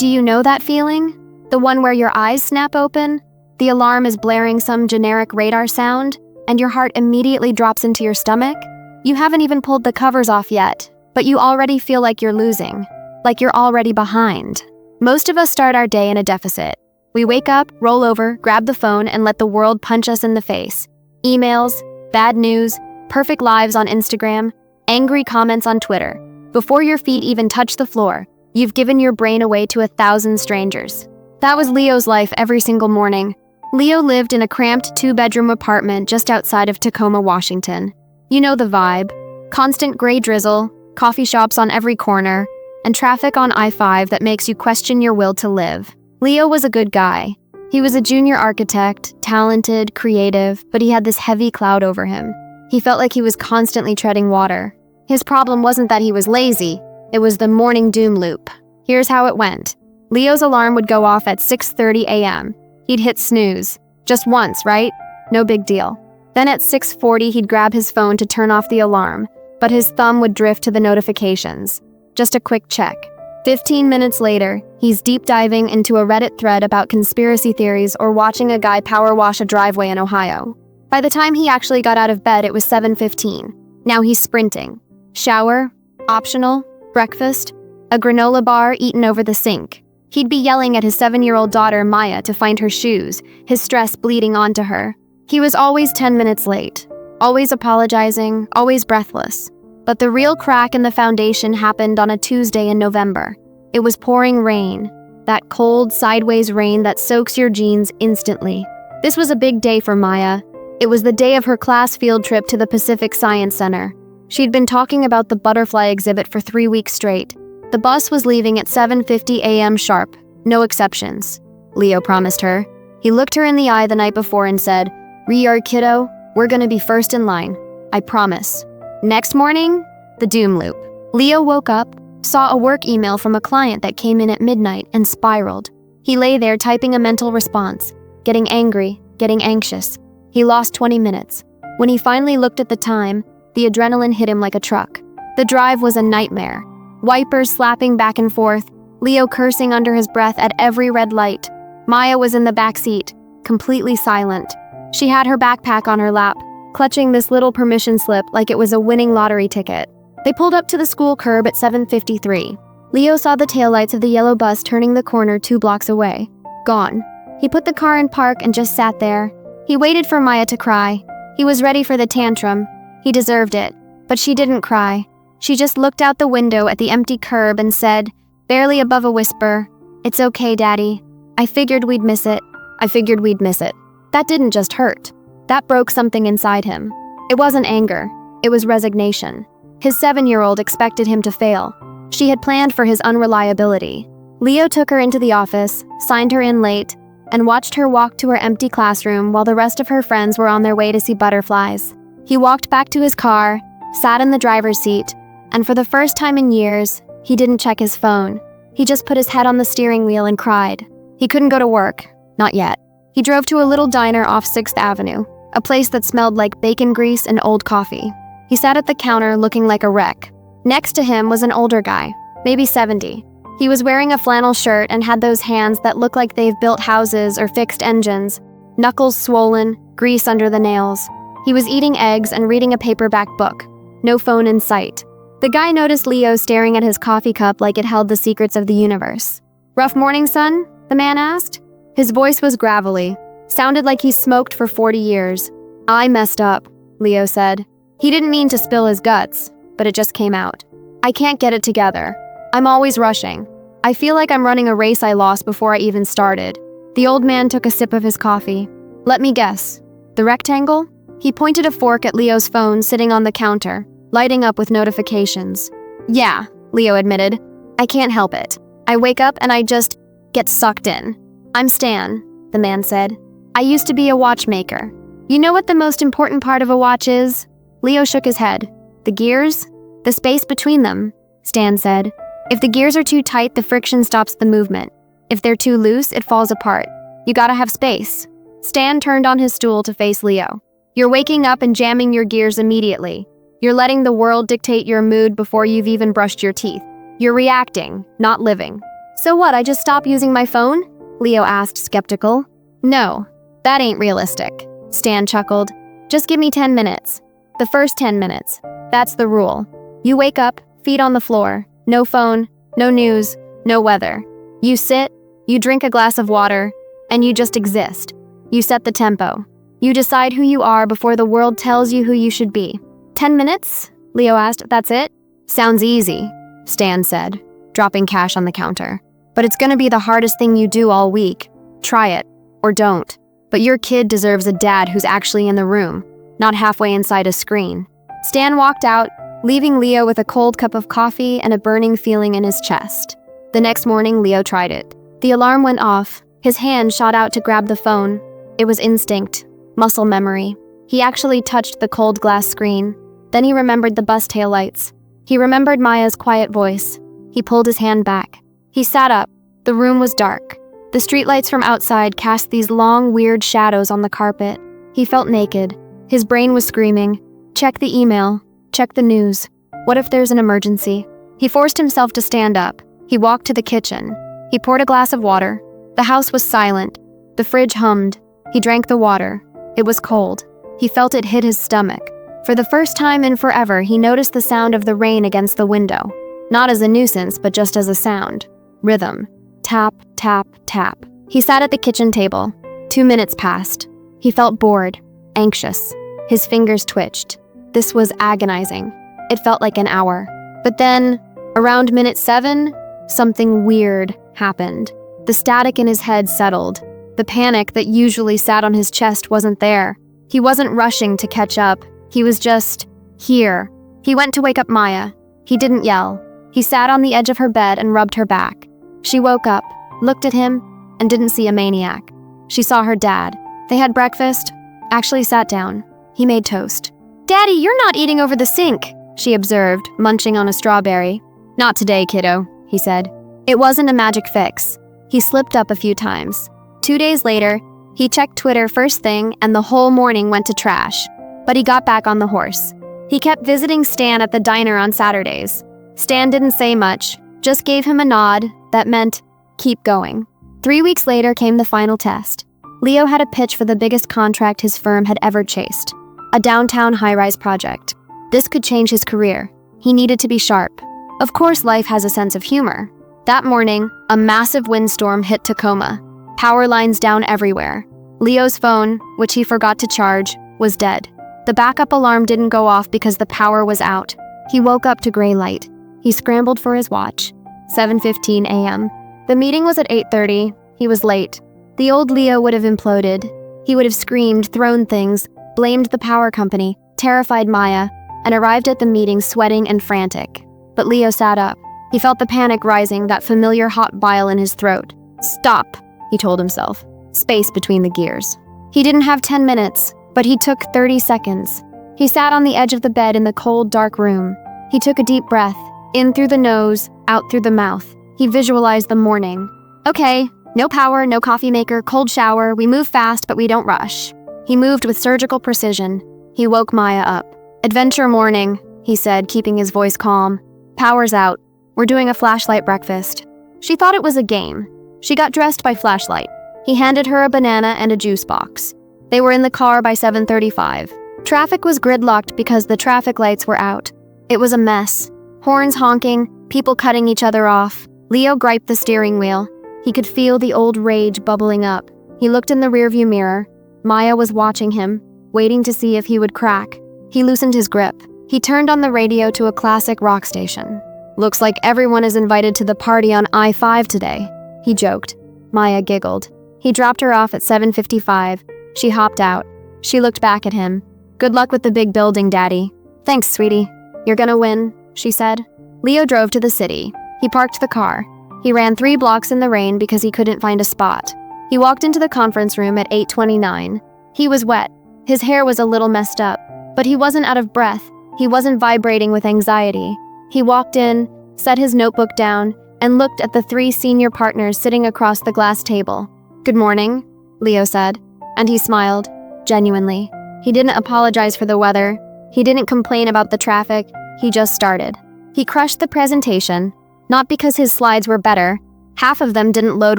Do you know that feeling? The one where your eyes snap open, the alarm is blaring some generic radar sound, and your heart immediately drops into your stomach? You haven't even pulled the covers off yet, but you already feel like you're losing, like you're already behind. Most of us start our day in a deficit. We wake up, roll over, grab the phone, and let the world punch us in the face. Emails, bad news, perfect lives on Instagram, angry comments on Twitter. Before your feet even touch the floor, you've given your brain away to 1,000 strangers. That was Leo's life every single morning. Leo lived in a cramped 2-bedroom apartment just outside of Tacoma, Washington. You know the vibe. Constant gray drizzle, coffee shops on every corner, and traffic on I-5 that makes you question your will to live. Leo was a good guy. He was a junior architect, talented, creative, but he had this heavy cloud over him. He felt like he was constantly treading water. His problem wasn't that he was lazy, it was the morning doom loop. Here's how it went. Leo's alarm would go off at 6:30 a.m. He'd hit snooze. Just once, right? No big deal. Then at 6:40 he'd grab his phone to turn off the alarm, but his thumb would drift to the notifications. Just a quick check. 15 minutes later, he's deep diving into a Reddit thread about conspiracy theories or watching a guy power wash a driveway in Ohio. By the time he actually got out of bed, it was 7:15. Now he's sprinting. Shower, optional, breakfast, a granola bar eaten over the sink. He'd be yelling at his 7-year-old daughter, Maya, to find her shoes, his stress bleeding onto her. He was always 10 minutes late, always apologizing, always breathless. But the real crack in the foundation happened on a Tuesday in November. It was pouring rain, that cold, sideways rain that soaks your jeans instantly. This was a big day for Maya. It was the day of her class field trip to the Pacific Science Center. She'd been talking about the butterfly exhibit for 3 weeks straight. The bus was leaving at 7:50 a.m. sharp, no exceptions. Leo promised her. He looked her in the eye the night before and said, "Re-yard kiddo, we're gonna be first in line. I promise." Next morning, the doom loop. Leo woke up, saw a work email from a client that came in at midnight, and spiraled. He lay there typing a mental response, getting angry, getting anxious. He lost 20 minutes. When he finally looked at the time, the adrenaline hit him like a truck. The drive was a nightmare. Wipers slapping back and forth, Leo cursing under his breath at every red light. Maya was in the back seat, completely silent. She had her backpack on her lap, clutching this little permission slip like it was a winning lottery ticket. They pulled up to the school curb at 7:53. Leo saw the taillights of the yellow bus turning the corner 2 blocks away. Gone. He put the car in park and just sat there. He waited for Maya to cry. He was ready for the tantrum. He deserved it. But she didn't cry. She just looked out the window at the empty curb and said, barely above a whisper, "It's okay, Daddy. I figured we'd miss it. I figured we'd miss it." That didn't just hurt. That broke something inside him. It wasn't anger. It was resignation. His 7-year-old expected him to fail. She had planned for his unreliability. Leo took her into the office, signed her in late, and watched her walk to her empty classroom while the rest of her friends were on their way to see butterflies. He walked back to his car, sat in the driver's seat, and for the first time in years, he didn't check his phone. He just put his head on the steering wheel and cried. He couldn't go to work. Not yet. He drove to a little diner off 6th Avenue, a place that smelled like bacon grease and old coffee. He sat at the counter looking like a wreck. Next to him was an older guy, maybe 70. He was wearing a flannel shirt and had those hands that look like they've built houses or fixed engines, knuckles swollen, grease under the nails. He was eating eggs and reading a paperback book. No phone in sight. The guy noticed Leo staring at his coffee cup like it held the secrets of the universe. "Rough morning, son?" the man asked. His voice was gravelly. Sounded like he smoked for 40 years. "I messed up," Leo said. He didn't mean to spill his guts, but it just came out. "I can't get it together. I'm always rushing. I feel like I'm running a race I lost before I even started." The old man took a sip of his coffee. "Let me guess. The rectangle?" He pointed a fork at Leo's phone sitting on the counter, lighting up with notifications. "Yeah," Leo admitted. "I can't help it. I wake up and I just get sucked in." "I'm Stan," the man said. "I used to be a watchmaker. You know what the most important part of a watch is?" Leo shook his head. "The gears? The space between them," Stan said. "If the gears are too tight, the friction stops the movement. If they're too loose, it falls apart. You gotta have space." Stan turned on his stool to face Leo. "You're waking up and jamming your gears immediately. You're letting the world dictate your mood before you've even brushed your teeth. You're reacting, not living." So what, I just stop using my phone? Leo asked, skeptical. No, that ain't realistic. Stan chuckled. Just give me 10 minutes. The first 10 minutes. That's the rule. You wake up, feet on the floor, no phone, no news, no weather. You sit, you drink a glass of water, and you just exist. You set the tempo. You decide who you are before the world tells you who you should be. 10 minutes? Leo asked. That's it? Sounds easy, Stan said, dropping cash on the counter. But it's gonna be the hardest thing you do all week. Try it, or don't. But your kid deserves a dad who's actually in the room, not halfway inside a screen. Stan walked out, leaving Leo with a cold cup of coffee and a burning feeling in his chest. The next morning, Leo tried it. The alarm went off. His hand shot out to grab the phone. It was instinct, muscle memory. He actually touched the cold glass screen. Then he remembered the bus taillights. He remembered Maya's quiet voice. He pulled his hand back. He sat up. The room was dark. The streetlights from outside cast these long, weird shadows on the carpet. He felt naked. His brain was screaming, check the email, check the news. What if there's an emergency? He forced himself to stand up. He walked to the kitchen. He poured a glass of water. The house was silent. The fridge hummed. He drank the water. It was cold. He felt it hit his stomach. For the first time in forever, he noticed the sound of the rain against the window. Not as a nuisance, but just as a sound. Rhythm. Tap, tap, tap. He sat at the kitchen table. 2 minutes passed. He felt bored, anxious. His fingers twitched. This was agonizing. It felt like an hour. But then, around minute 7, something weird happened. The static in his head settled. The panic that usually sat on his chest wasn't there. He wasn't rushing to catch up. He was just here. He went to wake up Maya. He didn't yell. He sat on the edge of her bed and rubbed her back. She woke up, looked at him, and didn't see a maniac. She saw her dad. They had breakfast, actually sat down. He made toast. "Daddy, you're not eating over the sink," she observed, munching on a strawberry. "Not today, kiddo," he said. It wasn't a magic fix. He slipped up a few times. 2 days later, he checked Twitter first thing and the whole morning went to trash. But he got back on the horse. He kept visiting Stan at the diner on Saturdays. Stan didn't say much, just gave him a nod that meant, keep going. 3 weeks later came the final test. Leo had a pitch for the biggest contract his firm had ever chased. A downtown high-rise project. This could change his career. He needed to be sharp. Of course, life has a sense of humor. That morning, a massive windstorm hit Tacoma. Power lines down everywhere. Leo's phone, which he forgot to charge, was dead. The backup alarm didn't go off because the power was out. He woke up to gray light. He scrambled for his watch. 7:15 a.m. The meeting was at 8:30. He was late. The old Leo would have imploded. He would have screamed, thrown things, blamed the power company, terrified Maya, and arrived at the meeting sweating and frantic. But Leo sat up. He felt the panic rising, that familiar hot bile in his throat. Stop, he told himself. Space between the gears. He didn't have 10 minutes, but he took 30 seconds. He sat on the edge of the bed in the cold, dark room. He took a deep breath, in through the nose, out through the mouth. He visualized the morning. Okay, no power, no coffee maker, cold shower. We move fast, but we don't rush. He moved with surgical precision. He woke Maya up. Adventure morning, he said, keeping his voice calm. Power's out. We're doing a flashlight breakfast. She thought it was a game. She got dressed by flashlight. He handed her a banana and a juice box. They were in the car by 7:35. Traffic was gridlocked because the traffic lights were out. It was a mess. Horns honking, people cutting each other off. Leo griped the steering wheel. He could feel the old rage bubbling up. He looked in the rearview mirror. Maya was watching him, waiting to see if he would crack. He loosened his grip. He turned on the radio to a classic rock station. Looks like everyone is invited to the party on I-5 today, he joked. Maya giggled. He dropped her off at 7:55. She hopped out. She looked back at him. Good luck with the big building, Daddy. Thanks, sweetie. You're gonna win, she said. Leo drove to the city. He parked the car. He ran 3 blocks in the rain because he couldn't find a spot. He walked into the conference room at 8:29. He was wet. His hair was a little messed up, but he wasn't out of breath. He wasn't vibrating with anxiety. He walked in, set his notebook down, and looked at the 3 senior partners sitting across the glass table. Good morning, Leo said, and he smiled, genuinely. He didn't apologize for the weather. He didn't complain about the traffic. He just started. He crushed the presentation, not because his slides were better, Half of them didn't load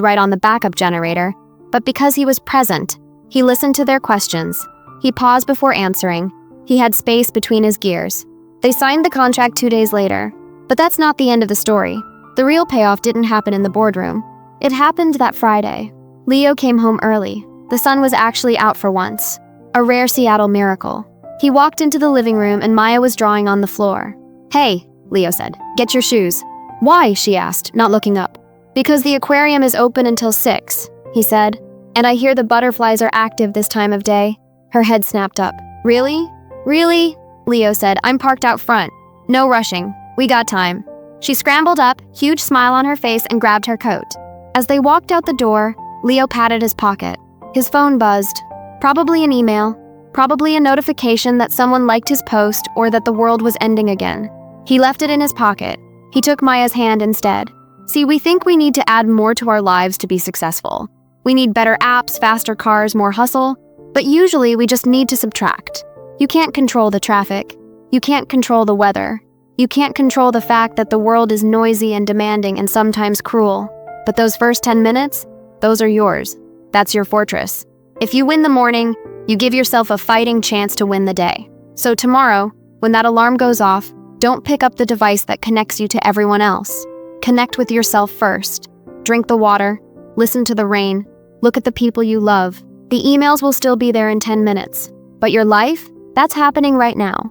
right on the backup generator, but because he was present, he listened to their questions. He paused before answering. He had space between his gears. They signed the contract 2 days later. But that's not the end of the story. The real payoff didn't happen in the boardroom. It happened that Friday. Leo came home early. The sun was actually out for once. A rare Seattle miracle. He walked into the living room and Maya was drawing on the floor. "Hey," Leo said, "get your shoes." "Why?" she asked, not looking up. "Because the aquarium is open until 6, he said. "And I hear the butterflies are active this time of day." Her head snapped up. "Really? Really?" Leo said, "I'm parked out front. No rushing. We got time." She scrambled up, huge smile on her face, and grabbed her coat. As they walked out the door, Leo patted his pocket. His phone buzzed. Probably an email. Probably a notification that someone liked his post or that the world was ending again. He left it in his pocket. He took Maya's hand instead. See, we think we need to add more to our lives to be successful. We need better apps, faster cars, more hustle. But usually we just need to subtract. You can't control the traffic. You can't control the weather. You can't control the fact that the world is noisy and demanding and sometimes cruel. But those first 10 minutes, those are yours. That's your fortress. If you win the morning, you give yourself a fighting chance to win the day. So tomorrow, when that alarm goes off, don't pick up the device that connects you to everyone else. Connect with yourself first. Drink the water. Listen to the rain. Look at the people you love. The emails will still be there in 10 minutes. But your life? That's happening right now.